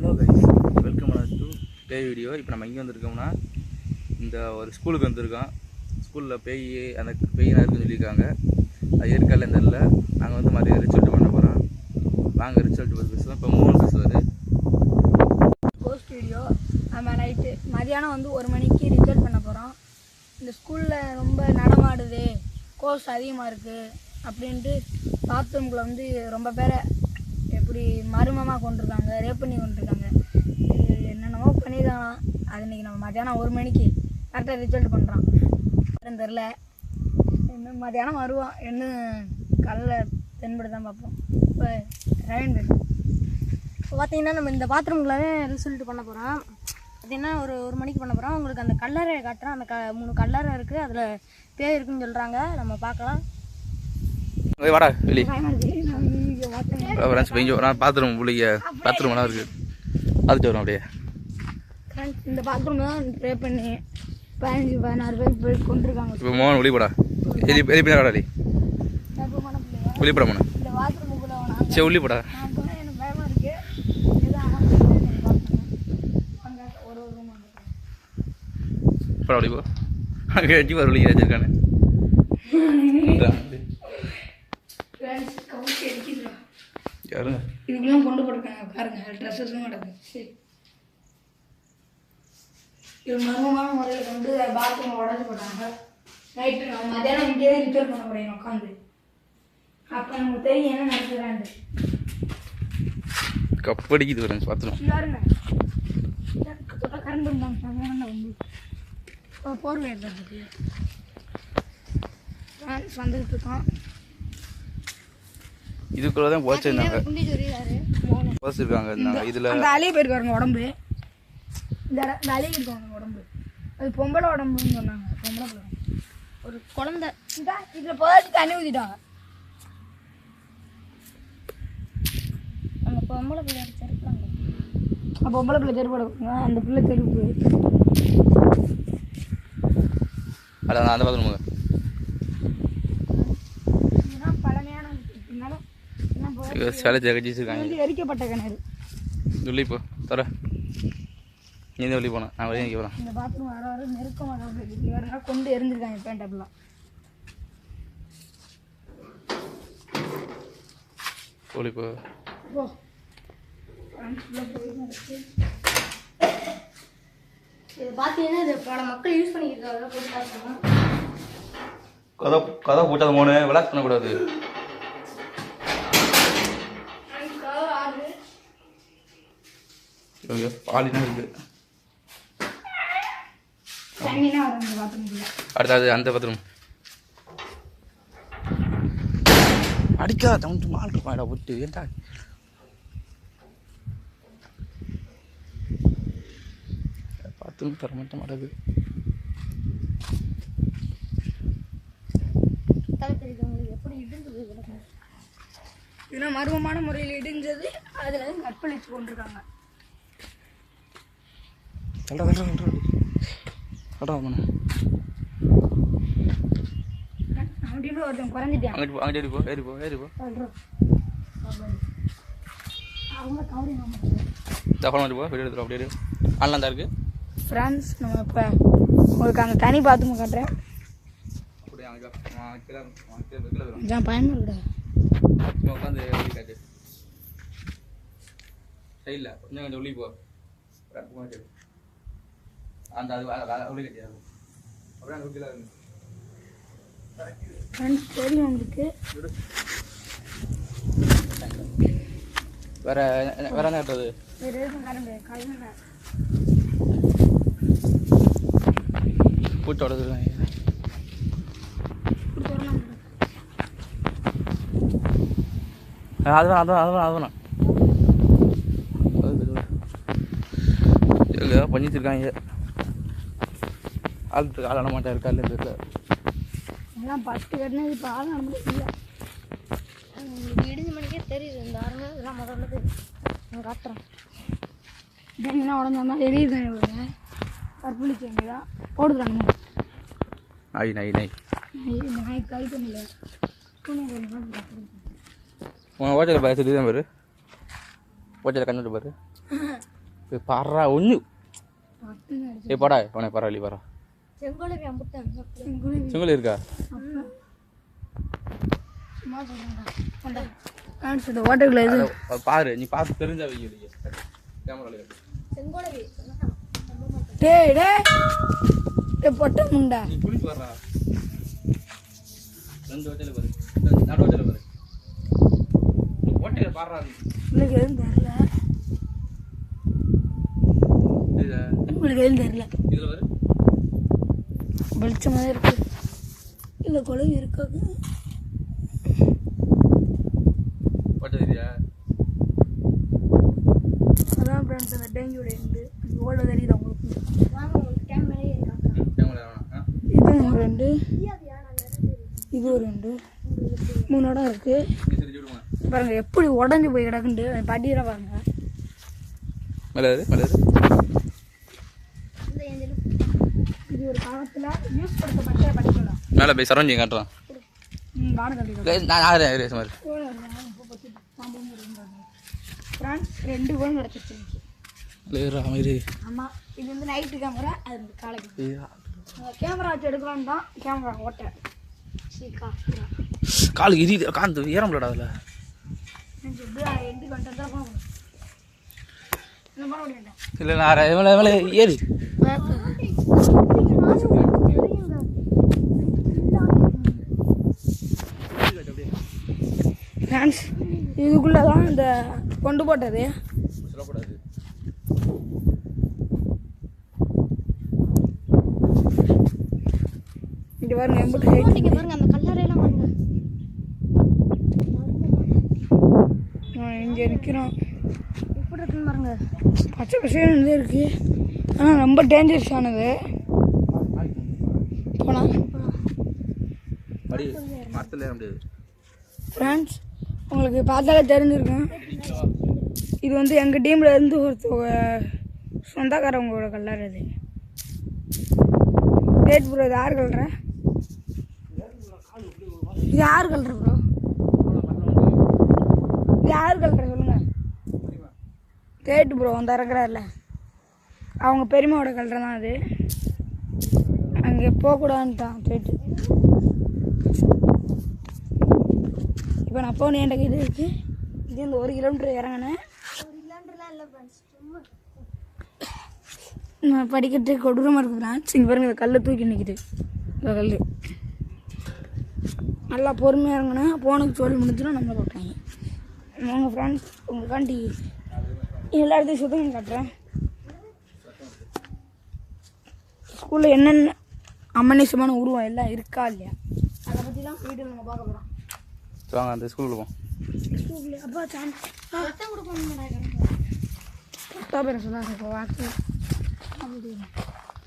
Hello guys, welcome to பேய் video. இப்போ நம்ம எங்கே வந்திருக்கோம்னா, இந்த ஒரு ஸ்கூலுக்கு வந்திருக்கோம். ஸ்கூலில் பேய் அந்த பேய்னா இருக்குன்னு சொல்லியிருக்காங்க. அது இருக்கால தெரியல. நாங்கள் வந்து மதியம் ரிசல்ட் பண்ண போகிறோம். வாங்க ரிசல்ட் பற்றி பேசுவோம். இப்போ மோகன் பேசுவார். Post video. நம்ம நைட்டு மதியானம் வந்து 1 மணிக்கு ரிசல்ட் பண்ண போகிறோம். இந்த ஸ்கூலில் ரொம்ப நடமாடுது, கோர்ஸ் அதிகமாக இருக்குது அப்படின்ட்டு பாத்ரூம்குள்ளே வந்து ரொம்ப பேரை எப்படி மர்மமாக கொண்டிருக்காங்க, ரேப் பண்ணி கொண்டிருக்காங்க. என்னென்னமோ பண்ணியிருக்காங்க. அது இன்றைக்கி நம்ம மதியானம் 1 மணிக்கு கரெக்டாக ரிசல்ட் பண்ணுறோம். தெரில, இன்னும் மதியானம் வருவோம். இன்னும் காலையில் தென்படு தான் பார்ப்போம். இப்போ ரவீன் பேர் இப்போ பார்த்தீங்கன்னா நம்ம இந்த பாத்ரூம்குள்ளே ரிசல்ட் பண்ண போகிறோம். பார்த்தீங்கன்னா ஒரு மணிக்கு பண்ண போகிறோம். உங்களுக்கு அந்த கல்லறை காட்டுறோம். அந்த 3 கல்லறை இருக்குது, அதில் பேய் இருக்குன்னு சொல்கிறாங்க. நம்ம பார்க்கலாம். வாடா வெளி பாத்ரூம் பிள்ளைங்க பாத்ரூம்லாம் இருக்குது. அதுக்கு வரும் அப்படியே. இந்த பாத்ரூம் தான் ப்ரே பண்ணி 15-16 பேர் போய் கொண்டிருக்காங்க. இப்போ மோகன் வெளிப்படா வெளிப்படா வாடா வெளிப்பட மோன இந்த பாத்ரூமுக்குள்ளே வேணாம். சரி உள்ளிப்படா. நான் போனால் எனக்கு பயமாக இருக்குது. எதாவது அங்கே ஒரு ரூம் அப்படி போ. அங்கே வச்சு வர வெளியே வச்சிருக்கானு யாருங்க இதுக்கெல்லாம் கொண்டு போட்டுருக்காங்க. பாருங்க, ட்ரெஸ்ஸஸும் கிடக்கு. சரி, இது மர்மமான முறையில் கொண்டு பாத்ரூம் உடச்சி போட்டாங்க. நைட்டு நம்ம மத்தியானம் இங்கே ரிசல்ட் பண்ண முடியும் உட்காந்து. அப்போ நமக்கு தெரியும் என்ன நடக்குறாண்டு. கப்படிக்குது வரேன் பாத்ரூம். யாருங்க கரண்ட் இருந்தாங்க வந்து போர்வை எடுத்துருக்கு. வந்துட்டு இருக்கோம். இதுக்குள்ள தான் போச்சிருந்தாங்க போச்சிருக்காங்க. இதில் அந்த அழிய போயிருக்காருங்க உடம்பு. இந்த அழிய இருக்காங்க உடம்பு. அது பொம்பளை உடம்புன்னு சொன்னாங்க. பொம்பளை பிள்ளை ஒரு குழந்தை இதில் புதாச்சு தண்ணி ஊற்றிட்டாங்க. அந்த பொம்பளை பிள்ளை செருப்பாங்க. பொம்பளை பிள்ளை செருப்பு போடுங்க. அந்த பிள்ளை செருப்பு அதான் அந்த பாத்ரூம் இதுதான் பழமையான சிலை ஜெகஜிச்சிருக்காங்க. வந்து எரிக்கப்பட்ட கிணறு. உள்ளி போ தர நீ தான் வெளியே போனேன். நான் வெளியே இங்கே போகிறேன். இந்த பாத்ரூம் வர நெருக்கமாக வேறு கொண்டு எரிஞ்சிருக்காங்க பேண்டப்லாம். ஒளி போ இது பார்த்தீங்கன்னா இது பல மக்கள் யூஸ் பண்ணிக்கிட்டு போட்டு பார்த்துருக்கோம். கதை போட்டாத மோனு விளாக் பண்ணக்கூடாது. பாலினா இருக்கு. அடுத்தது அந்த பாத்ரூம் அடிக்கா தவுண்டு மால் இருப்பாடா விட்டு ஏன்டா பாத்ரூம் தர மாட்டேன் மாட்டது. எப்படி இடிஞ்சது இதெல்லாம் மர்மமான முறையில் இடிஞ்சது. அதில் கற்பழிச்சு கொண்டிருக்காங்க. அப்படின்னு ஒருத்தன் குறைஞ்சிட்டான். அங்கிட்டு போ ஏறி போ ஏறி போ அவங்க கவரி தகவல் போ வீடியோ எடுத்துரும். அப்படியே ஆன்லைன் தான் இருக்குது ஃப்ரெண்ட்ஸ். நம்ம இப்போ உங்களுக்கு அந்த தனி பாத்ரூம் காட்டுறேன். பயமாக இருக்குடா. உட்காந்து காட்டு சைடில் கொஞ்சம் கொஞ்சம் உள்ளி போ. அந்த அது உள்ளி கட்டியாது. அப்படியே அந்த உள்ளிலாம் இருக்கு. ஃப்ரெண்ட்ஸ் தெரியும் உங்களுக்கு. வேற வேற என்ன கட்டுறது? வேறு எதுவும் காட்ட முடியாது. கல்லுங்க பூச்சோட அது வேணாம் அது வேணாம் அது வேணாம் எங்கே பண்ணிச்சிருக்காங்க. ஆளுக்கு ஆளான மாட்டா இருக்கா இல்லை எல்லாம் ஃபஸ்ட்டு கட்டினது இப்போ ஆள் நடந்து இல்லை. உங்களுக்கு இடிஞ்ச மணிக்கே தெரியுது. இந்த ஆரம்பம் இதெல்லாம் முதல்ல தெரியும். நான் காட்டுறேன். இதெல்லாம் உடஞ்ச மாதிரி எரியுது. கற்பழிச்சு எங்கே தான் போடுறாங்க. நாய் நாய் நாய் நாய் கை பண்ணல. உன் ஓட்டத்தில் பாரு சுற்றி தான் பாரு. ஓட்டத்தில் கண்ணு பாரு. போய் பாடுறா ஒன்று போடா உனக்கு பரவாயில்ல பாரா செங்கோலவி அம்புட்டான் செங்கோலி இருக்கா சும்மா சொல்றேன்டா வாட்டர்ல இது பாரு நீ பார்த்து தெரிஞ்சா வைக்க கேமரால செங்கோலவி டேய் பொட்ட முண்டா நீ புடி பாறா ரெண்டு வச்சல பாரு நடு வச்சல பாரு ஓட்டையில பாறா உங்களுக்கு எதுவும் தெரியல உங்களுக்கு எதுவும் தெரியல இதுல பாரு வெளிச்சமாக இருக்கு இந்த குழம்பு இருக்காது ஓட்டை தெரியா அதான் ஃப்ரெண்ட்ஸ் அந்த டேங்கியோட எண்டு ஓட தெரியுது உங்களுக்கு வாங்க உங்களுக்கு கேமரா இருக்காங்க கேமரா இதுவும் ஒரு ரெண்டு இது ஒரு ரெண்டு 3 இடம் இருக்கு பாருங்க எப்படி உடஞ்சி போய் கிடக்குண்டு படிக்கிற பாருங்க மேலே இது ஒரு காலத்தில் யூஸ் படுத்தப்பட்ட படிக்கலாம் மேலே போய் சரவஞ்சி காட்டுறான் நானும் கண்டிப்பாக நான் ஆகிறேன் ரேஸ் மாதிரி ஃப்ரெண்ட்ஸ் 2 கோல் கிடச்சிருச்சு மாதிரி ஆமாம் இது வந்து நைட்டு கேமரா அது வந்து காலைக்கு கேமரா வச்சு எடுக்கலான்னு தான் கேமரா ஓட்டை சீக்கா காலுக்கு இடி காந்து ஏற முடியாடா அதில் எண்டு கண்டென்ட் தான் பண்ண முடியும் இல்லை நான் மேலே ஏறி ஃப்ரெண்ட்ஸ் இதுக்குள்ளே தான் இந்த கொண்டு போட்டது சொல்லக்கூடாது இங்கே பாருங்க எம்பிட்டு ஹைட் பாருங்க அந்த கல்லறையெல்லாம் பாருங்க இங்கே நிற்கிறோம் எப்படி இருக்குன்னு பாருங்க பச்சை பசேன்னு இருக்கு ஆனால் ரொம்ப டேஞ்சரஸானது போனால் மடி மரத்தில் ஏற முடியாது ஃப்ரெண்ட்ஸ் உங்களுக்கு பார்த்தாலே தெரிஞ்சிருக்கும் இது வந்து எங்கள் டீமில் இருந்து சொந்தக்காரவங்களோட கலர் அது டேட் ப்ரோ இது யார் கலர் இது யார் கலர் ப்ரோ இது யார் கலர் சொல்லுங்கள் டேட் ப்ரோ வந்து இறக்குறாருல அவங்க பெரியமாவோட கலர் தான் அது அங்கே போகக்கூடாதுன்ட்டான் டேட்டு இப்போ நான் போன என்கிட்ட இது இருக்குது இது இந்த 1 கிலோமீட்டர் இறங்கினேன் நான் படிக்கிறது கொடூரமாக இருக்குது ஃப்ரெண்ட்ஸ் இங்கே பாருங்க இந்த கல்லை தூக்கி நிற்கிது இந்த கல் நல்லா பொறுமையாக இறங்கினேன் போனுக்கு சொல்லி முடிஞ்சிடும் நம்மளை போட்டாங்க வாங்க ஃப்ரெண்ட்ஸ் உங்களுக்காண்டி எல்லா இடத்தையும் சுத்தம் காட்டுறேன் ஸ்கூலில் என்னென்ன அம்மனிசமான உருவம் எல்லாம் இருக்கா இல்லையா அதை பற்றி தான் வீட்டில் நம்ம பார்க்க போகிறோம் வாங்க அந்த ஸ்கூலுக்கு போவோம் ஸ்கூலில் அப்பா ரத்தம் கொடுக்கணும் பேரை சொன்னாங்க இப்போ வாக்கு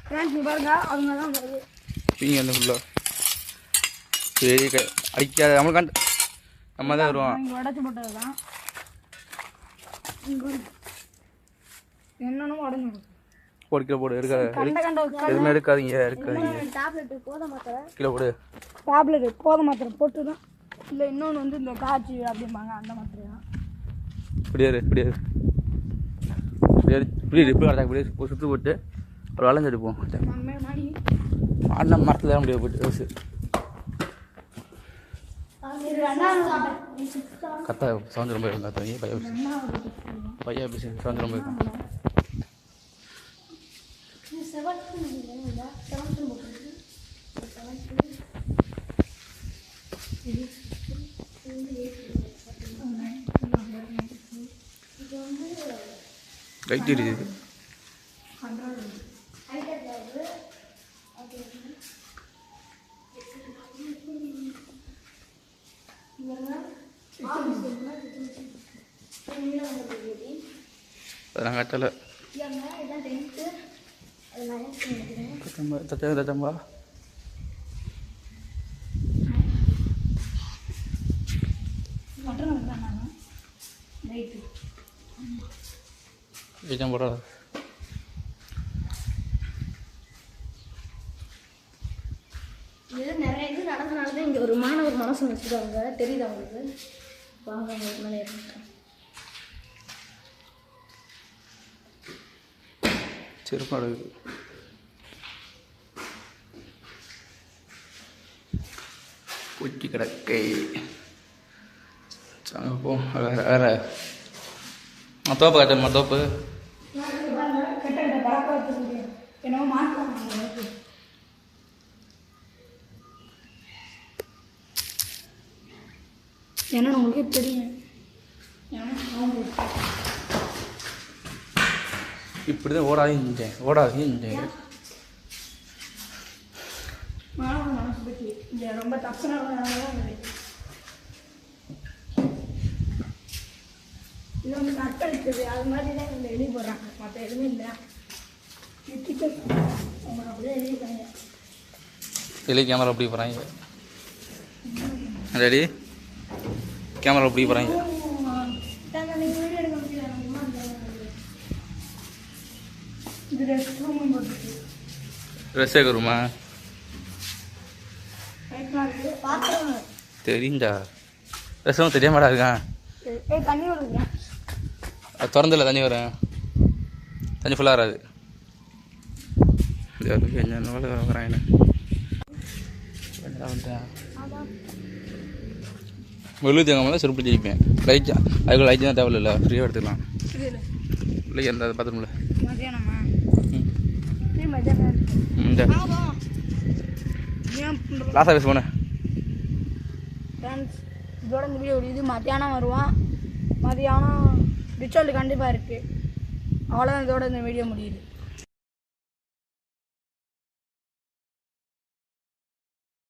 ஃப்ரெண்ட்ஸ் நீ பாருங்க அவங்க தான் வருது நீங்கள் அந்த ஃபுல்லாக சரி அடிக்காத நம்மளுக்காண்டு நம்ம தான் வருவோம் இங்கே உடச்சி போட்டது தான் என்னன்னு உடஞ்சி போடு கிலோ போடு இருக்காது கண்ட கண்ட எதுவுமே எடுக்காதீங்க டேப்லெட் போத மாத்திரை கிலோ போடு டேப்லெட் போத மாத்திரை போட்டு தான் இல்லை இன்னொன்று வந்து இந்த காய்ச்சி அப்படிம்பாங்க அந்த மாத்திரை தான் இப்படி கடத்தா இப்படி சுற்று போட்டு ஒரு வளைஞ்சு எடுப்போம் மாடி ஆடினா மரத்தில் ஏற முடியாது போட்டு ரோஸு கத்தா சவுண்ட் ரொம்ப இருக்கும் கத்தா பையன் எப்படி சவுண்ட் ரொம்ப இருக்கும் லைட் இருக்குது அதெல்லாம் கட்டலை தச்சம்பா ஏஜம் போடுறா இது நிறைய இது நடந்தனால தான் இங்கே ஒரு மாணவர் மனசு வச்சுருக்காங்க தெரியுது அவங்களுக்கு வாங்க அவங்களுக்கு மேலே ஏறிட்டேன் செருப்பாடு கொட்டி கிடக்கை சாங்க போ வேறு வேறு தோப்பு காட்டணுமா தோப்பு என்னவோ மாற்றம் ஏன்னா உங்களுக்கே தெரியும் இப்படி தான் ஓடாதீங்க மனசு பற்றி இங்கே ரொம்ப தப்புனால இது வந்து நட்டடிச்சது அது மாதிரி தான் இந்த எழுதி போடுறாங்க மற்ற எதுவுமே இல்லை அவங்க அப்படியே எழுதிட்டாங்க வெளியே கேமரா எப்படி போகிறாங்க ரெடி கேமரா எப்படி போகிறாங்க வீடியோ எடுக்க முடியல இது ரெஸ்ட் ரூம் போட்டுருக்கு ட்ரெஸ் கேட்குறோமா பாத்திரம் தெரியுண்டா ட்ரெஸ் ரூம் தெரியாமடா இருக்கான் தண்ணி வருதுங்க அது திறந்தில்ல தண்ணி வரும் தண்ணி ஃபுல்லாக வராது என்ன வராங்க வெள்ளு தேங்காமல் செருப்பு ஜெயிப்பேன் லைட் அதுக்குள்ள லைட் தான் தேவையில்ல ஃப்ரீயாக எடுத்துக்கலாம் இல்லை எந்த பாத்ரூமில் மதியானமா மதியானம் இந்த லாஸ்ட் ஆஃபீஸ் போனேன் ஃப்ரெண்ட்ஸ் இதோட இந்த வீடியோ இது மத்தியானம் வருவான் மதியானம் ரிச்சுவல் கண்டிப்பாக இருக்குது அவ்வளோதான் இதோட இந்த வீடியோ முடியுது